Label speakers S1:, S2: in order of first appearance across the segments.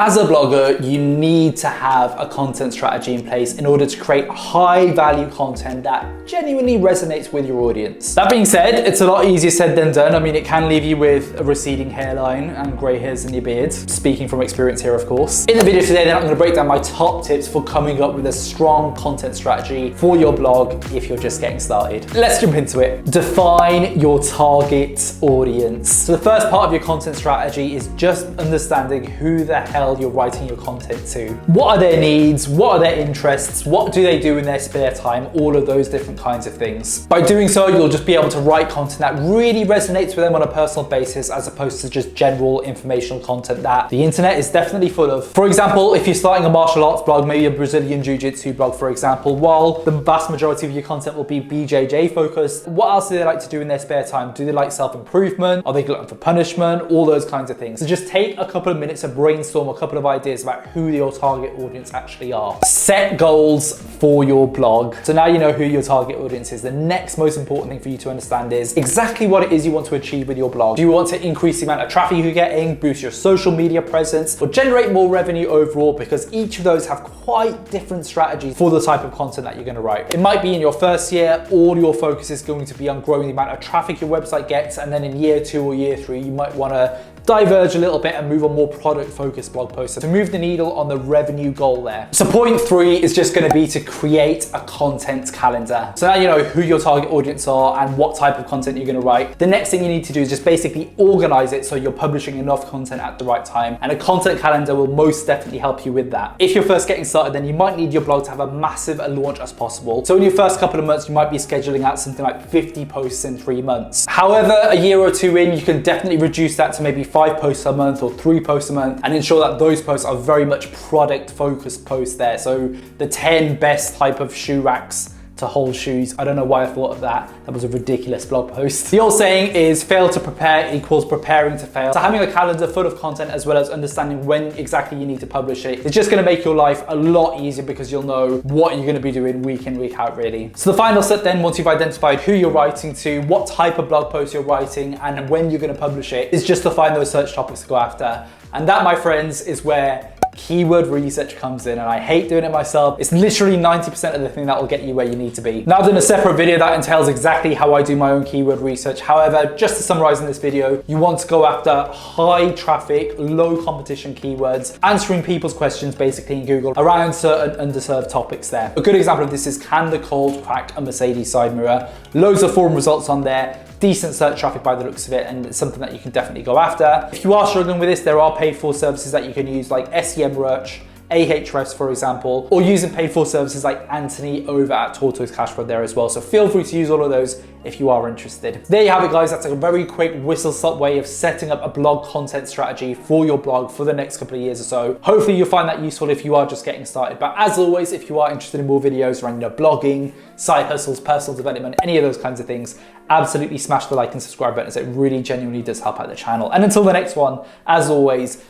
S1: As a blogger, you need to have a content strategy in place in order to create high value content that genuinely resonates with your audience. That being said, it's a lot easier said than done. I mean, it can leave you with a receding hairline and grey hairs in your beard. Speaking from experience here, of course. In the video today, then I'm going to break down my top tips for coming up with a strong content strategy for your blog if you're just getting started. Let's jump into it. Define your target audience. So the first part of your content strategy is just understanding who the hell you're writing your content to. What are their needs? What are their interests? What do they do in their spare time? All of those different kinds of things. By doing so, you'll just be able to write content that really resonates with them on a personal basis, as opposed to just general informational content that the internet is definitely full of. For example, if you're starting a martial arts blog, maybe a Brazilian Jiu-Jitsu blog, for example, while the vast majority of your content will be BJJ focused, what else do they like to do in their spare time? Do they like self-improvement? Are they glutton for punishment? All those kinds of things. So just take a couple of minutes to brainstorm a couple of ideas about who your target audience actually are. Set goals for your blog. So now you know who your target audience is. The next most important thing for you to understand is exactly what it is you want to achieve with your blog. Do you want to increase the amount of traffic you're getting, boost your social media presence, or generate more revenue overall? Because each of those have quite different strategies for the type of content that you're going to write. It might be in your first year, all your focus is going to be on growing the amount of traffic your website gets, and then in year 2 or year 3, you might want to diverge a little bit and move on more product focused blog posts to move the needle on the revenue goal there. So point 3 is just going to be to create a content calendar. So now you know who your target audience are and what type of content you're going to write. The next thing you need to do is just basically organize it so you're publishing enough content at the right time, and a content calendar will most definitely help you with that. If you're first getting started, then you might need your blog to have a massive launch as possible. So in your first couple of months, you might be scheduling out something like 50 posts in 3 months. However, a year or 2 in, you can definitely reduce that to maybe 5 posts a month or 3 posts a month, and ensure that those posts are very much product focused posts there. So the 10 best type of shoe racks to hold shoes. I don't know why I thought of that. That was a ridiculous blog post. The old saying is fail to prepare equals preparing to fail. So having a calendar full of content, as well as understanding when exactly you need to publish it, is just gonna make your life a lot easier, because you'll know what you're gonna be doing week in, week out, really. So the final step then, once you've identified who you're writing to, what type of blog post you're writing, and when you're gonna publish it, is just to find those search topics to go after. And that, my friends, is where keyword research comes in, and I hate doing it myself. It's literally 90% of the thing that will get you where you need to be. Now, I've done a separate video that entails exactly how I do my own keyword research. However, just to summarize in this video, you want to go after high traffic, low competition keywords, answering people's questions basically in Google around certain underserved topics there. A good example of this is, can the cold crack a Mercedes side mirror? Loads of forum results on there. Decent search traffic by the looks of it, and it's something that you can definitely go after. If you are struggling with this, there are paid for services that you can use, like SEMrush, Ahrefs, for example, or using paid for services like Anthony over at Tortoise Cashflow there as well. So feel free to use all of those if you are interested. There you have it, guys. That's a very quick whistle-stop way of setting up a blog content strategy for your blog for the next couple of years or so. Hopefully you'll find that useful if you are just getting started. But as always, if you are interested in more videos around blogging, side hustles, personal development, any of those kinds of things, absolutely smash the like and subscribe buttons. It really genuinely does help out the channel. And until the next one, as always,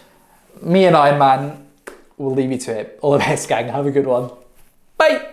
S1: me and Iron Man, we'll leave you to it. All the best, gang. Have a good one. Bye.